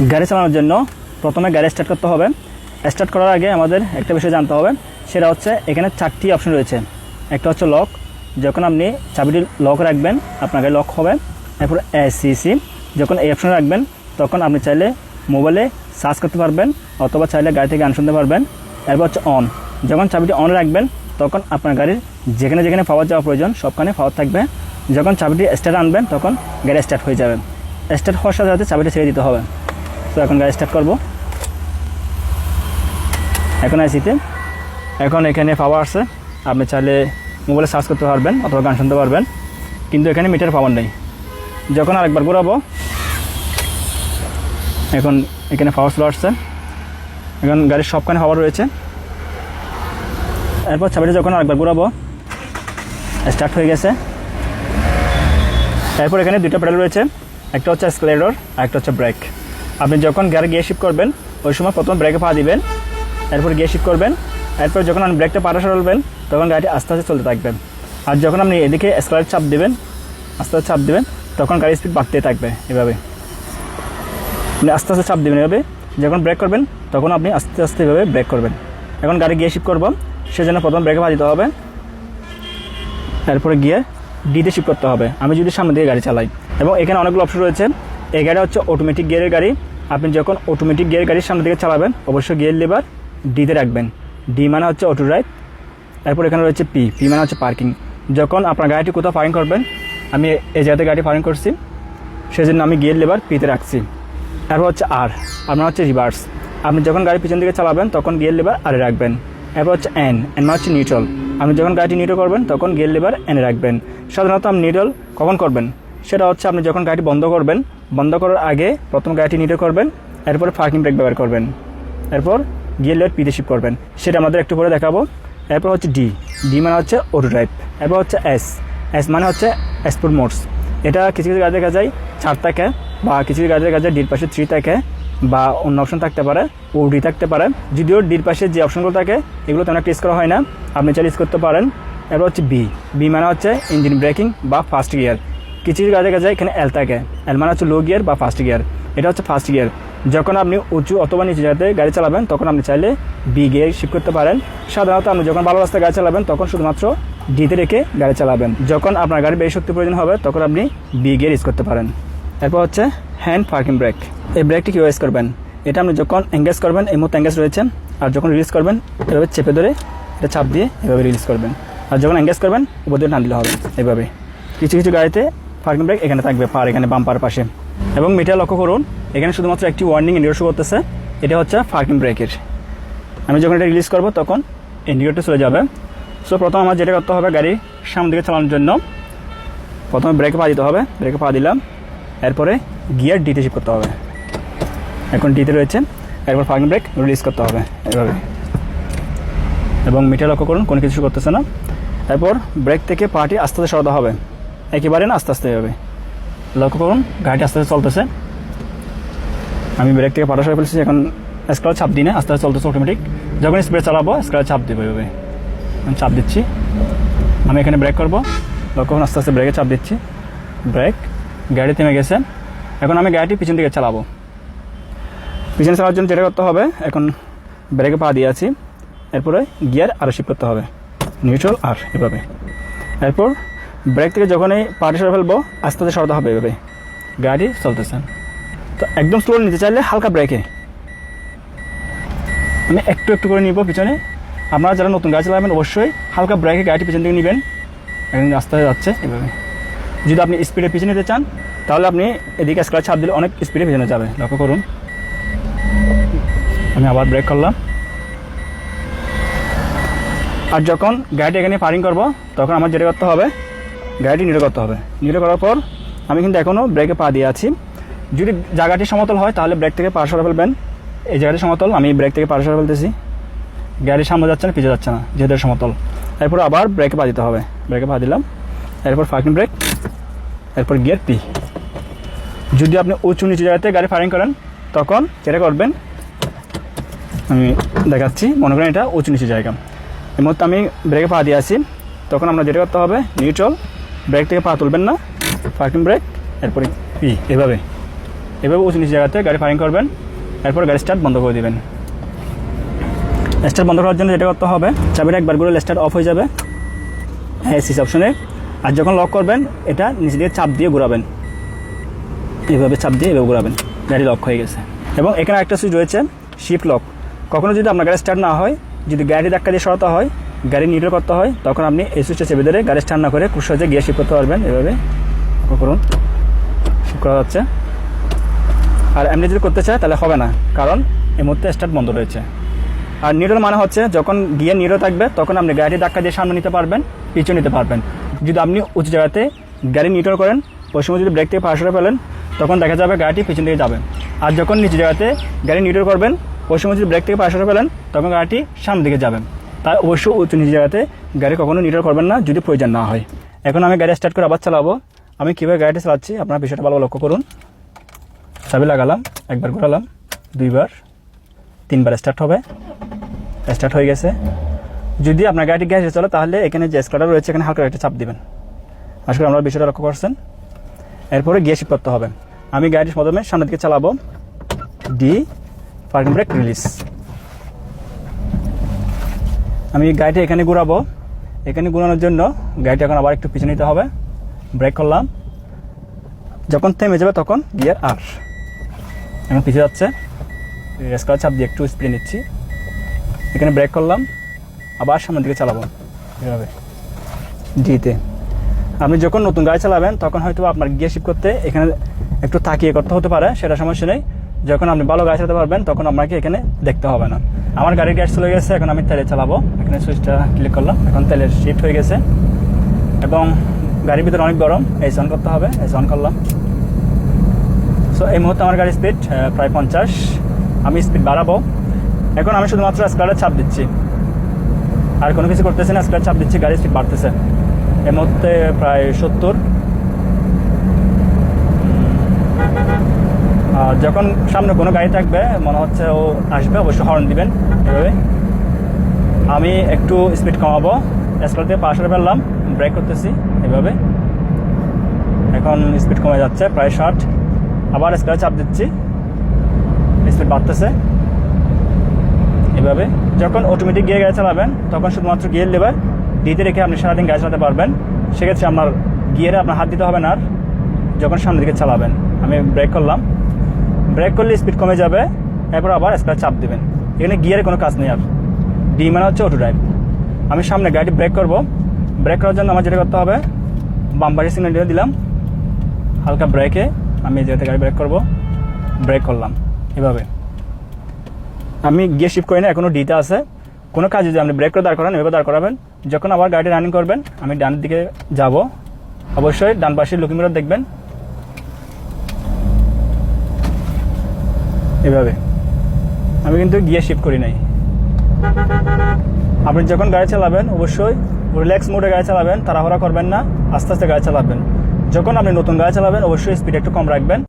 গাড়ি চালানোর জন্য প্রথমে গাড়ি স্টার্ট করতে হবে। স্টার্ট করার আগে আমাদের একটা বিষয় জানতে হবে, সেটা হচ্ছে এখানে 4টি অপশন রয়েছে। একটা হচ্ছে লক, যখন আপনি চাবিটি লক রাখবেন আপনার গাড়ি লক হবে। এরপর এসিসি, যখন এই অপশন রাখবেন তখন আপনি চাইলে মোবাইলে সার্চ করতে পারবেন অথবা চাইলে গাড়ি থেকে গান শুনতে পারবেন। এরপর হচ্ছে অন, যখন চাবিটি অন রাখবেন তখন আপনার গাড়ির যেখানে যেখানে পাওয়ার যাওয়া প্রয়োজন সবখানে পাওয়ার থাকবে। যখন চাবিটি স্টার্ট আনবেন তখন গাড়ি স্টার্ট হয়ে যাবে। স্টার্ট হওয়ার সাথে সাথে চাবিটি ছেড়ে দিতে হবে। তো এখন গাড়ি স্টার্ট করব। এখন এসিতে, এখন এখানে পাওয়ার আছে, আপনি চাইলে মোবাইলে সার্চ করতে পারবেন অথবা গান শুনতে পারবেন, কিন্তু এখানে মিটার পাওয়ার নেই। যখন আরেকবার ঘোরাবো, এখন এখানে পাওয়ার চলে আসছে, এখন গাড়ির সবখানে পাওয়ার রয়েছে। এরপর চাবিটা যখন আরেকবার ঘোরাবো স্টার্ট হয়ে গেছে। এরপর এখানে দুটো প্যাডেল রয়েছে, একটা হচ্ছে অ্যাক্সেলারেটর আর একটা হচ্ছে ব্রেক। আপনি যখন গাড়ি গিয়ার শিফট করবেন ওই সময় প্রথম ব্রেকে পা দিবেন, এরপর গিয়ার শিফট করবেন। এরপর যখন আপনি ব্রেকটা পাটা সরাবেন তখন গাড়িটি আস্তে আস্তে চলতে থাকবেন। আর যখন আপনি এদিকে অ্যাক্সেলারেটর চাপ দেবেন, আস্তে আস্তে চাপ দেবেন, তখন গাড়ির স্পিড বাড়তেই থাকবে। এভাবে আপনি আস্তে আস্তে চাপ দেবেন। এভাবে যখন ব্রেক করবেন তখন আপনি আস্তে আস্তে এভাবে ব্রেক করবেন। এখন গাড়ি গিয়ার শিফট করবো, সেজন্য প্রথম ব্রেকে পা দিতে হবে, এরপরে গিয়ে ডিতে শিফট করতে হবে আমি যদি সামনে দিয়ে গাড়ি চালাই। এবং এখানে অনেকগুলো অপশন রয়েছে। এই গাড়ি হচ্ছে অটোমেটিক গিয়ারের গাড়ি। আপনি যখন অটোমেটিক গিয়ার গাড়ির সামনে দিকে চালাবেন অবশ্যই গিয়ার লিভার ডিতে রাখবেন। ডি মানে হচ্ছে অটো ড্রাইভ। এরপর এখানে রয়েছে পি, পি মানে হচ্ছে পার্কিং। যখন আপনার গাড়িটি কোথাও পার্কিং করবেন, আমি এই জায়গাতে গাড়ি পার্কিং করছি সেজন্য আমি গিয়ার লিভার পিতে রাখছি। এরপর হচ্ছে আর, আপনার হচ্ছে রিভার্স। আপনি যখন গাড়ি পিছন দিকে চালাবেন তখন গিয়ার লিভার আরে রাখবেন। এরপর হচ্ছে এন, এন মানে হচ্ছে নিউট্রাল। আপনি যখন গাড়িটি নিউট্রাল করবেন তখন গিয়ার লিভার এনে রাখবেন। সাধারণত আপনি নিউট্রাল কখন করবেন, সেটা হচ্ছে আপনি যখন গাড়িটি বন্ধ করবেন, বন্ধ করার আগে প্রথম গাড়িটি নিউট্রাল করবেন, এরপর পার্কিং ব্রেক ব্যবহার করবেন, এরপর গিয়ার লিভার পিতে শিফট করবেন। সেটা আমাদের একটু পরে দেখাবো। এরপর হচ্ছে ডি, ডি মানে হচ্ছে অটো ড্রাইভ। এরপর হচ্ছে এস, এস মানে হচ্ছে স্পোর্ট মোডস। এটা কিছু কিছু গাড়ি দেখা যায় 4 থাকে, বা কিছু কিছু গাড়ি দেখা যায় ডির পাশে 3 থাকে, বা অন্য অপশন থাকতে পারে, ওডি থাকতে পারে। যদিও ডির পাশে যে অপশনগুলো থাকে এগুলো তেমন একটা ইউজ করা হয় না, আপনি চাইলে ইউজ করতে পারেন। এরপর হচ্ছে বি, বি মানে হচ্ছে ইঞ্জিন ব্রেকিং বা ফার্স্ট গিয়ার। কিছু কিছু গাড়ি দেখা যায় এখানে এল থাকে, এল মানে হচ্ছে লো গিয়ার বা ফার্স্ট গিয়ার। এটা হচ্ছে ফার্স্ট গিয়ার। যখন আপনি উঁচু অথবা নিচু জায়গাতে গাড়ি চালাবেন তখন আপনি চাইলে বি গিয়ার শিফট করতে পারেন। সাধারণত আপনি যখন ভালো রাস্তায় গাড়ি চালাবেন তখন শুধুমাত্র ডিতে রেখে গাড়ি চালাবেন। যখন আপনার গাড়ি বেশি শক্তি প্রয়োজন হবে তখন আপনি বি গিয়ার ইউজ করতে পারেন। এরপর হচ্ছে হ্যান্ড পার্কিং ব্রেক। এই ব্রেকটি কীভাবে ইউজ করবেন, এটা আপনি যখন এঙ্গেজ করবেন, এই মুহূর্তে এঙ্গেজ রয়েছে, আর যখন রিলিজ করবেন এভাবে চেপে ধরে এটা চাপ দিয়ে এভাবে রিলিজ করবেন। আর যখন এঙ্গেজ করবেন উপর দিয়ে টান দিলে হবে। এভাবে কিছু কিছু গাড়িতে পার্কিং ব্রেক এখানে থাকবে, পার এখানে বাম্পার পাশে। এবং মিটার লক্ষ্য করুন, এখানে শুধুমাত্র একটি ওয়ার্নিং ইন্ডিকেটর শো করতেছে, এটা হচ্ছে পার্কিং ব্রেকের। আমি যখন এটা রিলিজ করব তখন ইন্ডিকেটর চলে যাবে। সো প্রথম আমার যেটা করতে হবে, গাড়ি সামনের দিকে চালানোর জন্য প্রথমে ব্রেকে পা দিতে হবে। ব্রেকে পা দিলাম, এরপরে গিয়ার ডিতে শিফট করতে হবে। এখন ডিতে রয়েছে, এরপর পার্কিং ব্রেক রিলিজ করতে হবে এভাবে। এবং মিটার লক্ষ্য করুন কোনো কিছু করতেছে না। এরপর ব্রেক থেকে পাটি আস্তে আস্তে সরাতে হবে, একেবারে না, আস্তে আস্তে হবে। লক্ষ্য করুন গাড়িটি আস্তে আস্তে চলতেছে। আমি ব্রেক থেকে পাটা সরে ফেলছি, এখন স্ক্রাচ চাপ দিই না, আস্তে আস্তে চলতেছে অটোমেটিক। যখন স্পিডে চালাবো স্ক্রাচ চাপ দেবো এভাবে। আমি চাপ দিচ্ছি, আমি এখানে ব্রেক করবো, লক্ষ্য করুন আস্তে আস্তে ব্রেকে চাপ দিচ্ছি, ব্রেক, গাড়ি থেমে গেছে। এখন আমি গাড়িটি পিছন দিকে চালাবো। পিছনে চালানোর জন্য যেটা করতে হবে, এখন ব্রেকে পা দিয়ে আছি, এরপরে গিয়ার আরও শিফট করতে হবে, নিউট্রাল আর এভাবে। এরপর ব্রেক থেকে যখনই পাটি সরে ফেলবো আস্তে আস্তে সরাতে হবে এভাবে। গাড়ি চলতেছে, তো একদম স্লো নিতে চাইলে হালকা ব্রেকে আমি একটু একটু করে নিব পিছনে। আপনারা যারা নতুন গাড়ি চালাবেন অবশ্যই হালকা ব্রেকে গাড়িটি পিছন দিকে নেবেন। এখন আস্তে আস্তে যাচ্ছে এভাবে। যদি আপনি স্পিডে পিছনে নিতে চান তাহলে আপনি এদিকে স্ক্রাচ ছাপ দিলে অনেক স্পিডে পিছনে যাবে। লক্ষ্য করুন, আমি আবার ব্রেক করলাম। আর যখন গাড়িটি এখানে পার্কিং করব তখন আমার যেটা করতে হবে, গাড়িটি নিউট্রাল করতে হবে। নিউট্রাল করার পর আমি কিন্তু এখনও ব্রেকে পা দিয়ে আছি। যদি জায়গাটি সমতল হয় তাহলে ব্রেক থেকে পা সরে ফেলবেন। এই জায়গাটি সমতল, আমি ব্রেক থেকে পা সরে ফেলতেছি। গাড়ির সামনে যাচ্ছে না, পিছিয়ে যাচ্ছে না, যেহেতু সমতল। এরপর আবার ব্রেকে পা দিতে হবে, ব্রেকে পা দিলাম, এরপর পার্কিং ব্রেক, এরপর গিয়ার পি। যদি আপনি উঁচু নিচু জায়গাতে গাড়ি পার্কিং করেন তখন যেটা করবেন আমি দেখাচ্ছি। মনে করেন এটা উঁচু নিচু জায়গা, এই মুহূর্তে আমি ব্রেকে পা দিয়ে আসি, তখন আমরা যেটা করতে হবে নিউট্রাল, ব্রেক থেকে পা তুলবেন না, পার্কিং ব্রেক, এরপরে পি, এভাবে এভাবে উঁচু নিচু জায়গাতে গাড়ি পার্কিং করবেন, এরপর গাড়ি স্টার্ট বন্ধ করে দেবেন। স্টার্ট বন্ধ করার জন্য যেটা করতে হবে, চাবিটা একবার করে স্টার্ট অফ হয়ে যাবে এসিস অপশনে। আর যখন লক করবেন এটা নিচে দিয়ে চাপ দিয়ে ঘোরাবেন, এইভাবে চাপ দিয়ে এভাবে ঘোরাবেন, গাড়ি লক হয়ে গেছে। এবং এখানে একটা সুইচ রয়েছে শিফট লক। কখনো যদি আপনার গাড়ি স্টার্ট না হয়, যদি গাড়ি ধাক্কা দিয়ে সরাতে হয়, গাড়ি নিউট্রাল করতে হয়, তখন আপনি এই সুইচটা চেপে ধরে গাড়ি স্টার্ট না করে খুব সহজে গিয়ার শিফট করতে পারবেন। এভাবে করুন, শিফট করা যাচ্ছে। আর এমনি যদি করতে চায় তাহলে হবে না, কারণ এই মুহূর্তে স্টার্ট বন্ধ রয়েছে। আর নিউট্রাল মানে হচ্ছে যখন গিয়ার নিউট্রাল থাকবে তখন আপনি গাড়ি ধাক্কা দিয়ে সামনে নিতে পারবেন, পিছনে নিতে পারবেন। যদি আপনি উঁচু জায়গাতে গাড়ি নিউট্রাল করেন, ওই সময় যদি ব্রেক থেকে পা সরে ফেলেন, তখন দেখা যাবে গাড়িটি পিছন দিকে যাবে। আর যখন নিচু জায়গাতে গাড়ি নিউট্রাল করবেন, ওই সময় যদি ব্রেক থেকে পা সরে ফেলেন, তখন গাড়িটি সামনের দিকে যাবে। তাই অবশ্যই উঁচু নিচু জায়গাতে গাড়ি কখনো নিউট্রাল করবেন না যদি প্রয়োজন না হয়। এখন আমি গাড়ি স্টার্ট করে আবার চালাবো। আমি কীভাবে গাড়িটি চালাচ্ছি আপনার বিষয়টা ভালো লক্ষ্য করুন। চাবি লাগালাম, একবার ঘোরালাম, দুইবার, তিনবার স্টার্ট হবে। স্টার্ট হয়ে গেছে। যদি আপনার গাড়িটি গ্যাসে চলে তাহলে এখানে যে স্ক্রাডার রয়েছে এখানে হালকা একটা চাপ দিবেন। আশা করি আপনারা বিষয়টা লক্ষ্য করছেন। এরপরে গিয়ার শিফট করতে হবে। আমি গাড়িটির প্রথমে সামনের দিকে চালাবো, ডি, পার্কিং ব্রেক, রিলিজ। আমি গাড়িটা এখানে ঘোরাবো। এখানে ঘোরানোর জন্য গাড়িটা এখন আবার একটু পিছনে নিতে হবে। ব্রেক করলাম, যখন থেমে যাবে তখন গিয়ার আর। এখন পিছিয়ে যাচ্ছে, স্ক্রাডার চাপ দিয়ে একটু স্পিড নিচ্ছি। এখানে ব্রেক করলাম, আবার সামনের দিকে চালাবো এভাবে ডিতে। আপনি যখন নতুন গাড়ি চালাবেন তখন হয়তো আপনার গিয়ার শিফট করতে এখানে একটু তাকিয়ে করতে হতে পারে, সেটা সমস্যা নেই। যখন আপনি ভালো গাড়ি চালাতে পারবেন তখন আপনাকে এখানে দেখতে হবে না। আমার গাড়ির গ্যাস চলে গেছে, এখন আমি তেলে চালাবো। এখানে সুইচটা ক্লিক করলাম, এখন তেলের শিফট হয়ে গেছে এবং গাড়ির ভিতরে অনেক গরম, এসি অন করতে হবে। এসি অন করলাম। সো এই মুহূর্তে আমার গাড়ির স্পিড প্রায় 50। আমি স্পিড বাড়াবো। এখন আমি শুধুমাত্র স্ক্রাডার চাপ দিচ্ছি, আর কোনো কিছু করতেছি না। স্ক্রাডার চাপ দিচ্ছি, গাড়ির স্পিড বাড়তেছে। এই মুহূর্তে প্রায় 70। যখন সামনে কোনো গাড়ি থাকবে মনে হচ্ছে ও আসবে, অবশ্যই হর্ন দিবেন এভাবে। আমি একটু স্পিড কমাবো, স্ক্রাডার দিয়ে পা সরে ফেললাম, ব্রেক করতেছি এভাবে। এখন স্পিড কমে যাচ্ছে প্রায় 60। আবার স্ক্রাডার চাপ দিচ্ছি, স্পিড বাড়তেছে এভাবে। যখন অটোমেটিক গিয়ে গাড়ি চালাবেন তখন শুধুমাত্র গিয়ার লেবার ডিতে রেখে আপনি সারাদিন গাড়ি চালাতে পারবেন। সেক্ষেত্রে আপনার গিয়ারে আপনার হাত দিতে হবে না। আর যখন সামনের দিকে চালাবেন, আমি ব্রেক করলাম, ব্রেক করলে স্পিড কমে যাবে, এরপর আবার স্ক্রাডার চাপ দেবেন। এখানে গিয়ারে কোনো কাজ নেই। আর ডি মানে হচ্ছে অটো ড্রাইভ। আমি সামনে গাড়িটি ব্রেক করব। ব্রেক করার জন্য আমার যেটা করতে হবে, বাম্পারের সিগন্যাল দিয়ে দিলাম, হালকা ব্রেকে আমি যেতে গাড়ি ব্রেক করব, ব্রেক করলাম এভাবে। আমি গিয়ার শিফট করি না, এখনও ডিতে আছে। কোনো কাজ যদি আপনি ব্রেক করে দাঁড় করান, এভাবে দাঁড় করাবেন। যখন আবার গাড়িটি রানিং করবেন, আমি ডান দিকে যাব, অবশ্যই ডান পাশে লুকিং মিরর দেখবেন এভাবে। আমি কিন্তু গিয়ার শিফট করি নাই। আপনি যখন গাড়ি চালাবেন অবশ্যই রিল্যাক্স মোডে গাড়ি চালাবেন, তাড়াহুড়া করবেন না, আস্তে আস্তে গাড়ি চালাবেন। যখন আপনি নতুন গাড়ি চালাবেন অবশ্যই স্পিড একটু কম রাখবেন।